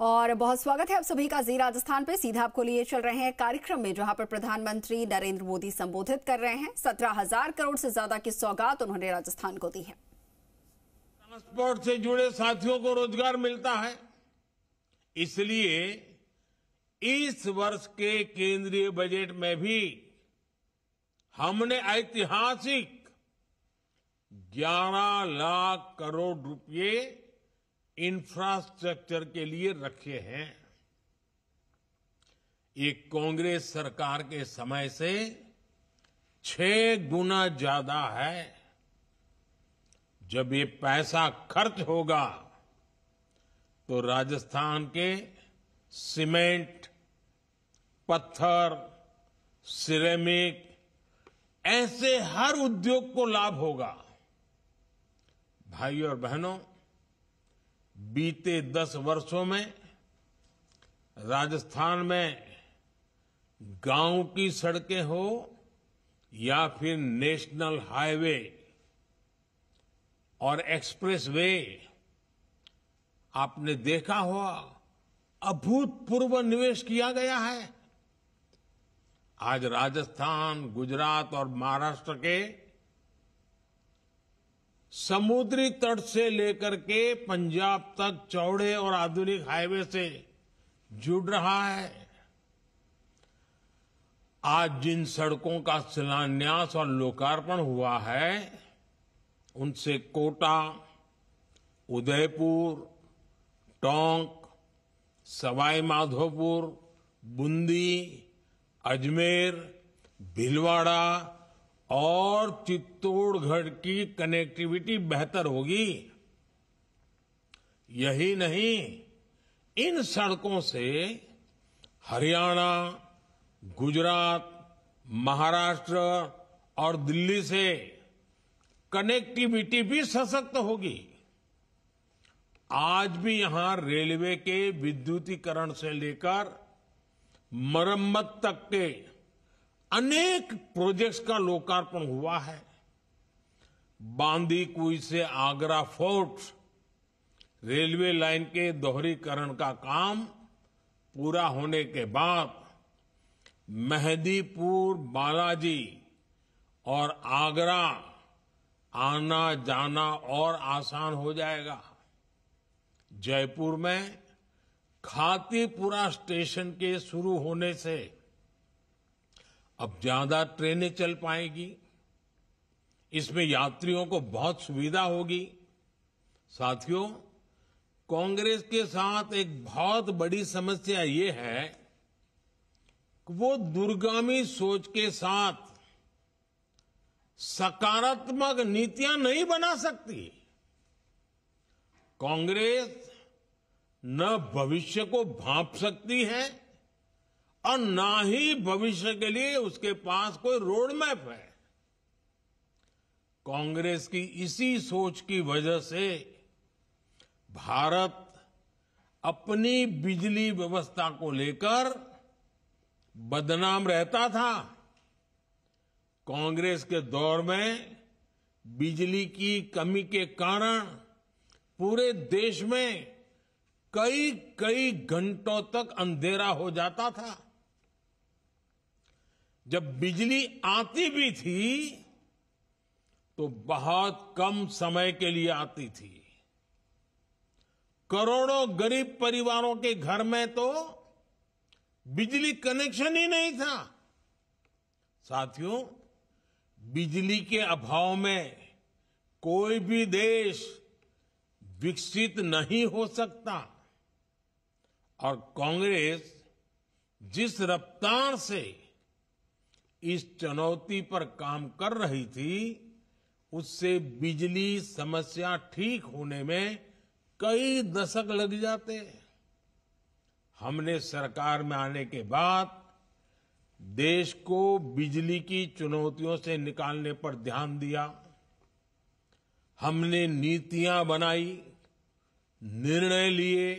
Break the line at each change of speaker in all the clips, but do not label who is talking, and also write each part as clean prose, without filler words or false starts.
और बहुत स्वागत है आप सभी का जी राजस्थान पे। सीधा आपको लिए चल रहे हैं कार्यक्रम में जहां पर प्रधानमंत्री नरेंद्र मोदी संबोधित कर रहे हैं। 17,000 करोड़ से ज्यादा की सौगात उन्होंने राजस्थान को दी है।
ट्रांसपोर्ट से जुड़े साथियों को रोजगार मिलता है, इसलिए इस वर्ष के केंद्रीय बजट में भी हमने ऐतिहासिक 11 लाख करोड़ रुपए इंफ्रास्ट्रक्चर के लिए रखे हैं। ये कांग्रेस सरकार के समय से 6 गुना ज्यादा है। जब ये पैसा खर्च होगा तो राजस्थान के सीमेंट, पत्थर, सिरेमिक ऐसे हर उद्योग को लाभ होगा। भाइयों और बहनों, बीते 10 वर्षों में राजस्थान में गांव की सड़कें हो या फिर नेशनल हाईवे और एक्सप्रेसवे, आपने देखा होगा अभूतपूर्व निवेश किया गया है। आज राजस्थान, गुजरात और महाराष्ट्र के समुद्री तट से लेकर के पंजाब तक चौड़े और आधुनिक हाईवे से जुड़ रहा है। आज जिन सड़कों का शिलान्यास और लोकार्पण हुआ है, उनसे कोटा, उदयपुर, टोंक, सवाई माधोपुर, बूंदी, अजमेर, भीलवाड़ा और चित्तौड़गढ़ की कनेक्टिविटी बेहतर होगी। यही नहीं, इन सड़कों से हरियाणा, गुजरात, महाराष्ट्र और दिल्ली से कनेक्टिविटी भी सशक्त होगी। आज भी यहां रेलवे के विद्युतीकरण से लेकर मरम्मत तक के अनेक प्रोजेक्ट्स का लोकार्पण हुआ है। बांदीकुई से आगरा फोर्ट रेलवे लाइन के दोहरीकरण का काम पूरा होने के बाद मेहदीपुर, बालाजी और आगरा आना जाना और आसान हो जाएगा। जयपुर में खातीपुरा स्टेशन के शुरू होने से अब ज्यादा ट्रेनें चल पाएगी। इसमें यात्रियों को बहुत सुविधा होगी। साथियों, कांग्रेस के साथ एक बहुत बड़ी समस्या ये है कि वो दूरगामी सोच के साथ सकारात्मक नीतियां नहीं बना सकती। कांग्रेस न भविष्य को भांप सकती है और ना ही भविष्य के लिए उसके पास कोई रोड मैप है। कांग्रेस की इसी सोच की वजह से भारत अपनी बिजली व्यवस्था को लेकर बदनाम रहता था। कांग्रेस के दौर में बिजली की कमी के कारण पूरे देश में कई घंटों तक अंधेरा हो जाता था। जब बिजली आती भी थी तो बहुत कम समय के लिए आती थी। करोड़ों गरीब परिवारों के घर में तो बिजली कनेक्शन ही नहीं था। साथियों, बिजली के अभाव में कोई भी देश विकसित नहीं हो सकता। और कांग्रेस जिस रफ्तार से इस चुनौती पर काम कर रही थी, उससे बिजली समस्या ठीक होने में कई दशक लग जाते। हमने सरकार में आने के बाद देश को बिजली की चुनौतियों से निकालने पर ध्यान दिया। हमने नीतियां बनाई, निर्णय लिए।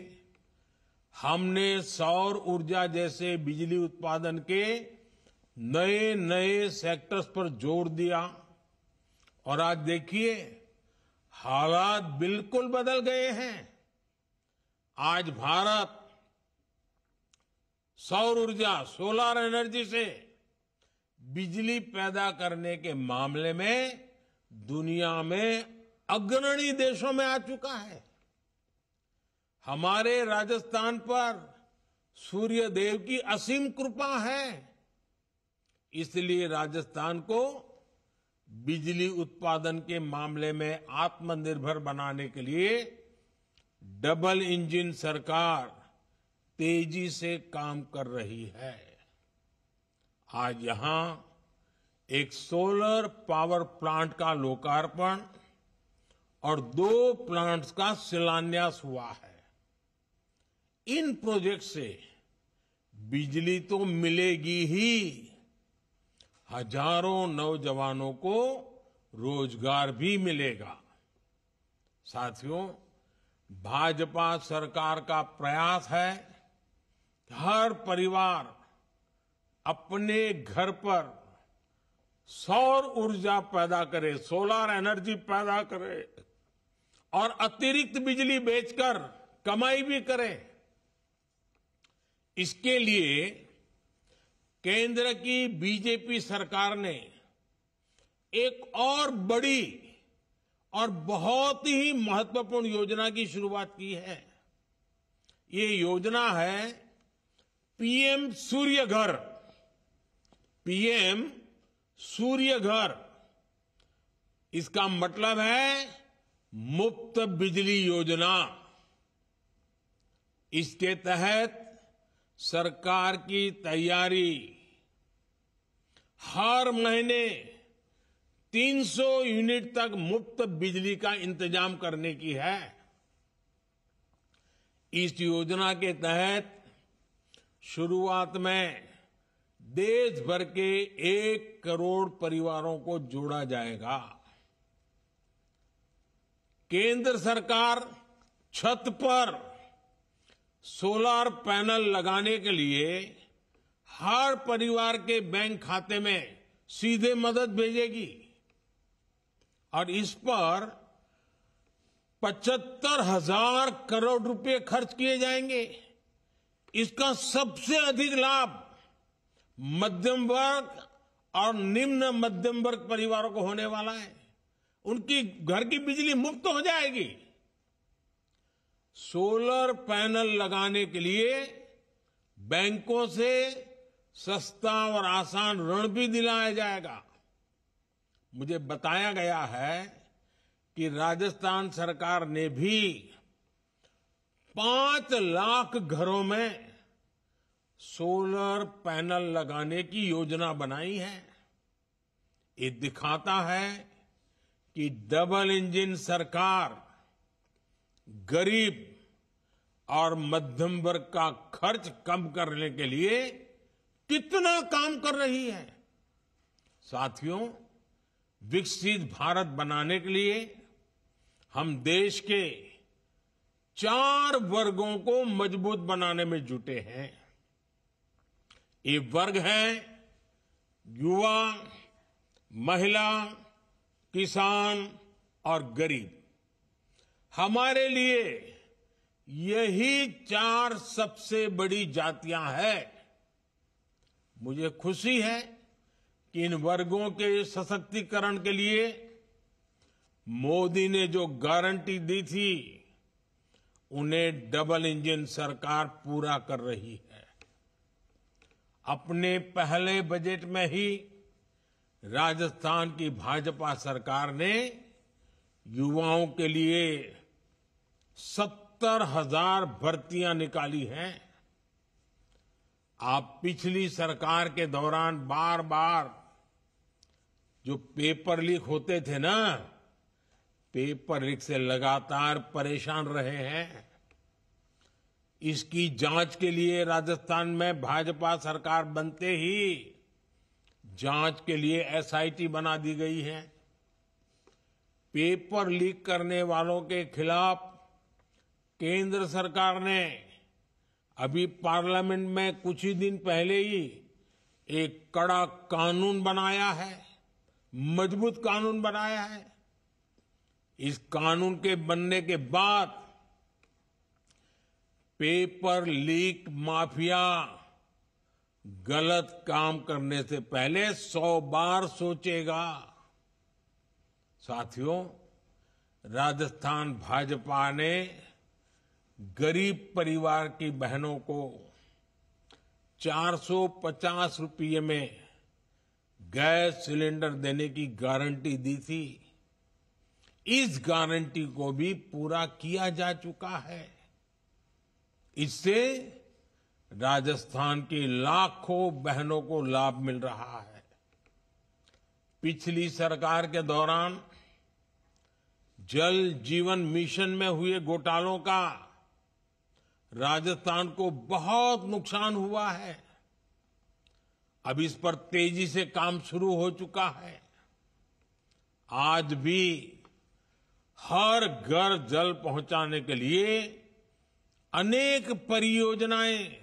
हमने सौर ऊर्जा जैसे बिजली उत्पादन के नए सेक्टर्स पर जोर दिया। और आज देखिए, हालात बिल्कुल बदल गए हैं। आज भारत सौर ऊर्जा, सोलर एनर्जी से बिजली पैदा करने के मामले में दुनिया में अग्रणी देशों में आ चुका है। हमारे राजस्थान पर सूर्य देव की असीम कृपा है, इसलिए राजस्थान को बिजली उत्पादन के मामले में आत्मनिर्भर बनाने के लिए डबल इंजन सरकार तेजी से काम कर रही है। आज यहां एक सोलर पावर प्लांट का लोकार्पण और 2 प्लांट्स का शिलान्यास हुआ है। इन प्रोजेक्ट से बिजली तो मिलेगी ही, हजारों नौजवानों को रोजगार भी मिलेगा। साथियों, भाजपा सरकार का प्रयास है कि हर परिवार अपने घर पर सौर ऊर्जा पैदा करे, सोलर एनर्जी पैदा करे और अतिरिक्त बिजली बेचकर कमाई भी करे। इसके लिए केंद्र की बीजेपी सरकार ने एक और बड़ी और बहुत ही महत्वपूर्ण योजना की शुरुआत की है। ये योजना है पीएम सूर्य घर। पीएम सूर्य घर, इसका मतलब है मुफ्त बिजली योजना। इसके तहत सरकार की तैयारी हर महीने 300 यूनिट तक मुफ्त बिजली का इंतजाम करने की है। इस योजना के तहत शुरुआत में देश भर के 1 करोड़ परिवारों को जोड़ा जाएगा। केंद्र सरकार छत पर सोलर पैनल लगाने के लिए हर परिवार के बैंक खाते में सीधे मदद भेजेगी और इस पर 75,000 करोड़ रुपए खर्च किए जाएंगे। इसका सबसे अधिक लाभ मध्यम वर्ग और निम्न मध्यम वर्ग परिवारों को होने वाला है। उनकी घर की बिजली मुफ्त हो जाएगी। सोलर पैनल लगाने के लिए बैंकों से सस्ता और आसान ऋण भी दिलाया जाएगा। मुझे बताया गया है कि राजस्थान सरकार ने भी 5 लाख घरों में सोलर पैनल लगाने की योजना बनाई है। ये दिखाता है कि डबल इंजन सरकार गरीब और मध्यम वर्ग का खर्च कम करने के लिए कितना काम कर रही है। साथियों, विकसित भारत बनाने के लिए हम देश के 4 वर्गों को मजबूत बनाने में जुटे हैं। ये वर्ग हैं युवा, महिला, किसान और गरीब। हमारे लिए यही 4 सबसे बड़ी जातियां हैं। मुझे खुशी है कि इन वर्गों के सशक्तिकरण के लिए मोदी ने जो गारंटी दी थी, उन्हें डबल इंजन सरकार पूरा कर रही है। अपने पहले बजट में ही राजस्थान की भाजपा सरकार ने युवाओं के लिए 70,000 भर्तियां निकाली हैं। आप पिछली सरकार के दौरान बार बार जो पेपर लीक होते थे ना, पेपर लीक से लगातार परेशान रहे हैं। इसकी जांच के लिए राजस्थान में भाजपा सरकार बनते ही जांच के लिए एसआईटी बना दी गई है। पेपर लीक करने वालों के खिलाफ केंद्र सरकार ने अभी पार्लियामेंट में कुछ ही दिन पहले ही एक कड़ा कानून बनाया है, मजबूत कानून बनाया है। इस कानून के बनने के बाद पेपर लीक माफिया गलत काम करने से पहले 100 बार सोचेगा। साथियों, राजस्थान भाजपा ने गरीब परिवार की बहनों को 450 रुपये में गैस सिलेंडर देने की गारंटी दी थी। इस गारंटी को भी पूरा किया जा चुका है। इससे राजस्थान की लाखों बहनों को लाभ मिल रहा है। पिछली सरकार के दौरान जल जीवन मिशन में हुए घोटालों का राजस्थान को बहुत नुकसान हुआ है। अब इस पर तेजी से काम शुरू हो चुका है। आज भी हर घर जल पहुंचाने के लिए अनेक परियोजनाएं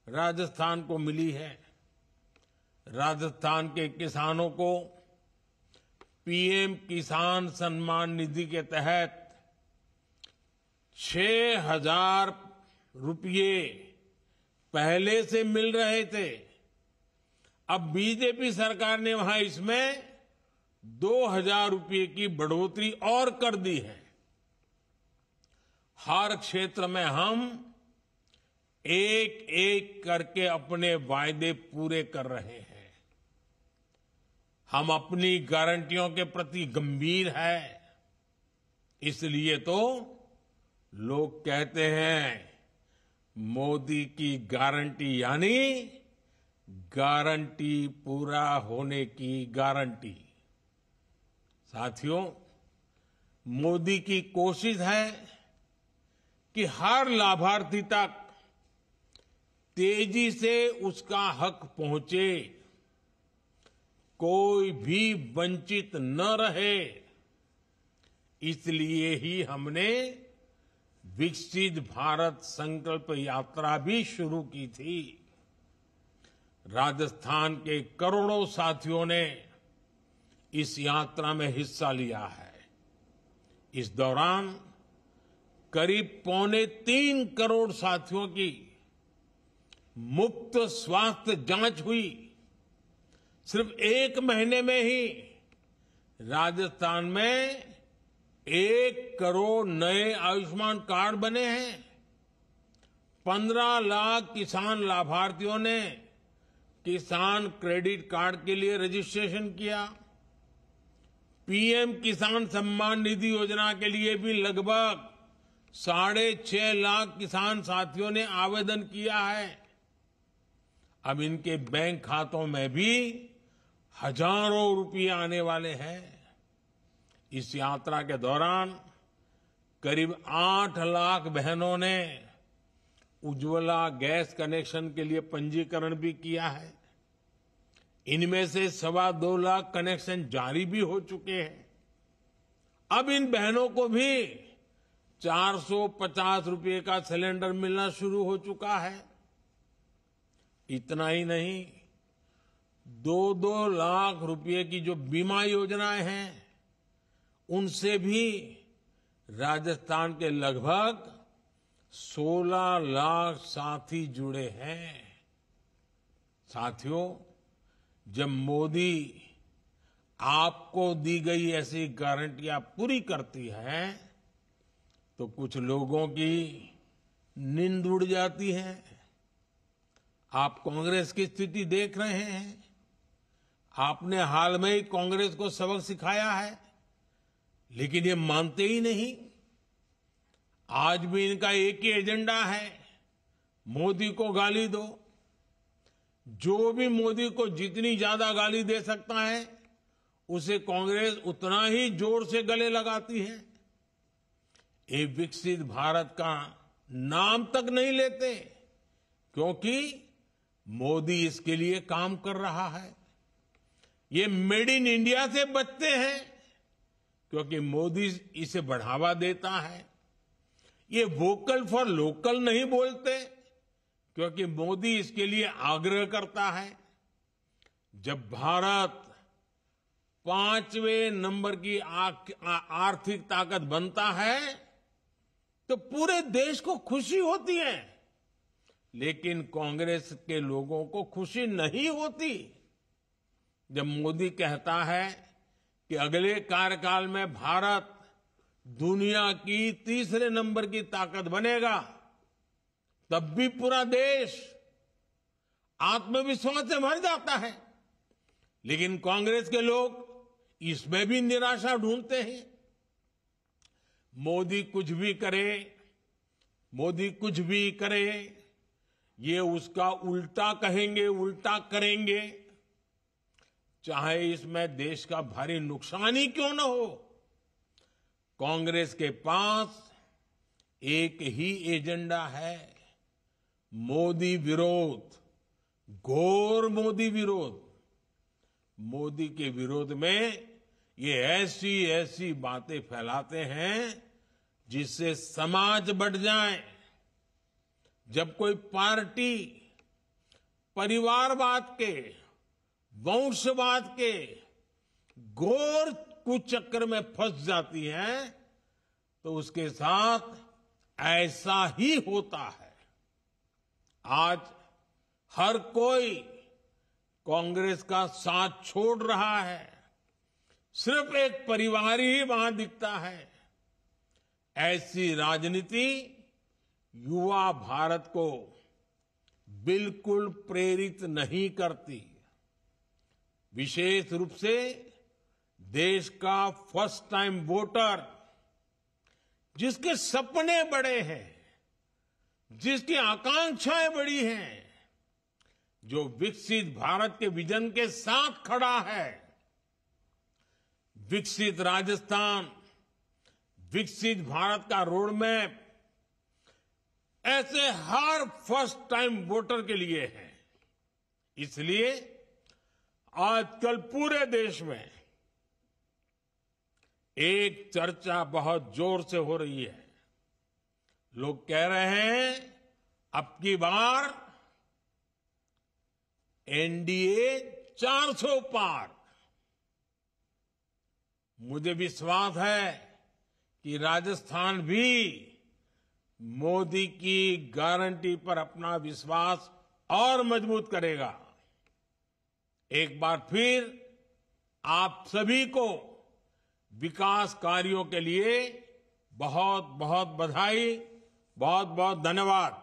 राजस्थान को मिली है। राजस्थान के किसानों को पीएम किसान सम्मान निधि के तहत 6,000 रुपये पहले से मिल रहे थे। अब बीजेपी सरकार ने वहां इसमें 2,000 रुपये की बढ़ोतरी और कर दी है। हर क्षेत्र में हम एक एक करके अपने वायदे पूरे कर रहे हैं। हम अपनी गारंटियों के प्रति गंभीर हैं। इसलिए तो लोग कहते हैं, मोदी की गारंटी यानी गारंटी पूरा होने की गारंटी। साथियों, मोदी की कोशिश है कि हर लाभार्थी तक तेजी से उसका हक पहुंचे, कोई भी वंचित न रहे। इसलिए ही हमने विकसित भारत संकल्प यात्रा भी शुरू की थी। राजस्थान के करोड़ों साथियों ने इस यात्रा में हिस्सा लिया है। इस दौरान करीब 2.25 करोड़ साथियों की मुफ्त स्वास्थ्य जांच हुई। सिर्फ 1 महीने में ही राजस्थान में 1 करोड़ नए आयुष्मान कार्ड बने हैं। 15 लाख किसान लाभार्थियों ने किसान क्रेडिट कार्ड के लिए रजिस्ट्रेशन किया। पीएम किसान सम्मान निधि योजना के लिए भी लगभग 6.5 लाख किसान साथियों ने आवेदन किया है। अब इनके बैंक खातों में भी हजारों रुपये आने वाले हैं। इस यात्रा के दौरान करीब 8 लाख बहनों ने उज्ज्वला गैस कनेक्शन के लिए पंजीकरण भी किया है। इनमें से 2.25 लाख कनेक्शन जारी भी हो चुके हैं। अब इन बहनों को भी 450 रुपये का सिलेंडर मिलना शुरू हो चुका है। इतना ही नहीं, 2-2 लाख रुपये की जो बीमा योजनाएं हैं, उनसे भी राजस्थान के लगभग 16 लाख साथी जुड़े हैं। साथियों, जब मोदी आपको दी गई ऐसी गारंटियां पूरी करती है तो कुछ लोगों की नींद उड़ जाती है। आप कांग्रेस की स्थिति देख रहे हैं। आपने हाल में ही कांग्रेस को सबक सिखाया है, लेकिन ये मानते ही नहीं। आज भी इनका एक ही एजेंडा है, मोदी को गाली दो। जो भी मोदी को जितनी ज्यादा गाली दे सकता है, उसे कांग्रेस उतना ही जोर से गले लगाती है। ये विकसित भारत का नाम तक नहीं लेते, क्योंकि मोदी इसके लिए काम कर रहा है। ये मेड इन इंडिया से बचते हैं, क्योंकि मोदी इसे बढ़ावा देता है। ये वोकल फॉर लोकल नहीं बोलते, क्योंकि मोदी इसके लिए आग्रह करता है। जब भारत 5वें नंबर की आर्थिक ताकत बनता है, तो पूरे देश को खुशी होती है, लेकिन कांग्रेस के लोगों को खुशी नहीं होती जब मोदी कहता है कि अगले कार्यकाल में भारत दुनिया की तीसरे नंबर की ताकत बनेगा। तब भी पूरा देश आत्मविश्वास से भर जाता है, लेकिन कांग्रेस के लोग इसमें भी निराशा ढूंढते हैं। मोदी कुछ भी करे, ये उसका उल्टा कहेंगे, उल्टा करेंगे, चाहे इसमें देश का भारी नुकसान ही क्यों न हो। कांग्रेस के पास एक ही एजेंडा है, मोदी विरोध, घोर मोदी विरोध। मोदी के विरोध में ये ऐसी बातें फैलाते हैं जिससे समाज बढ़ जाए। जब कोई पार्टी परिवारवाद के, वंशवाद के घोर कुचक्कर में फंस जाती है तो उसके साथ ऐसा ही होता है। आज हर कोई कांग्रेस का साथ छोड़ रहा है, सिर्फ एक परिवार ही वहां दिखता है। ऐसी राजनीति युवा भारत को बिल्कुल प्रेरित नहीं करती। विशेष रूप से देश का फर्स्ट टाइम वोटर, जिसके सपने बड़े हैं, जिसकी आकांक्षाएं बड़ी हैं, जो विकसित भारत के विजन के साथ खड़ा है। विकसित राजस्थान, विकसित भारत का रोड मैप ऐसे हर फर्स्ट टाइम वोटर के लिए है। इसलिए आजकल पूरे देश में एक चर्चा बहुत जोर से हो रही है। लोग कह रहे हैं अब की बार एनडीए 400 पार। मुझे विश्वास है कि राजस्थान भी मोदी की गारंटी पर अपना विश्वास और मजबूत करेगा। एक बार फिर आप सभी को विकास कार्यों के लिए बहुत बहुत बधाई, बहुत बहुत धन्यवाद।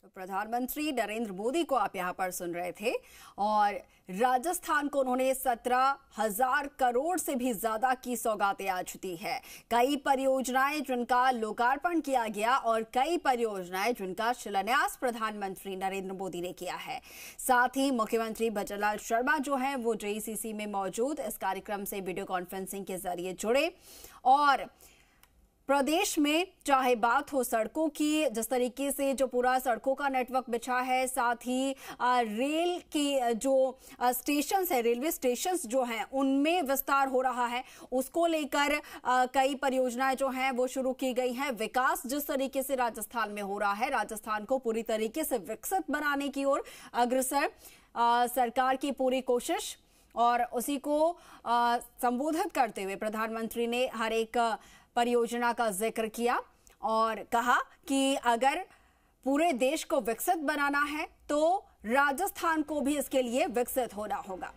तो प्रधानमंत्री नरेंद्र मोदी को आप यहां पर सुन रहे थे और राजस्थान को उन्होंने 17,000 करोड़ से भी ज्यादा की सौगातें आज दी है। कई परियोजनाएं जिनका लोकार्पण किया गया और कई परियोजनाएं जिनका शिलान्यास प्रधानमंत्री नरेंद्र मोदी ने किया है। साथ ही मुख्यमंत्री भजनलाल शर्मा जो हैं वो जेईसीसी में मौजूद इस कार्यक्रम से वीडियो कॉन्फ्रेंसिंग के जरिए जुड़े और प्रदेश में चाहे बात हो सड़कों की, जिस तरीके से जो पूरा सड़कों का नेटवर्क बिछा है, साथ ही रेल की जो स्टेशंस है, रेलवे स्टेशंस जो हैं उनमें विस्तार हो रहा है, उसको लेकर कई परियोजनाएं जो हैं वो शुरू की गई हैं। विकास जिस तरीके से राजस्थान में हो रहा है, राजस्थान को पूरी तरीके से विकसित बनाने की ओर अग्रसर सरकार की पूरी कोशिश, और उसी को संबोधित करते हुए प्रधानमंत्री ने हर एक परियोजना का जिक्र किया और कहा कि अगर पूरे देश को विकसित बनाना है तो राजस्थान को भी इसके लिए विकसित होना होगा।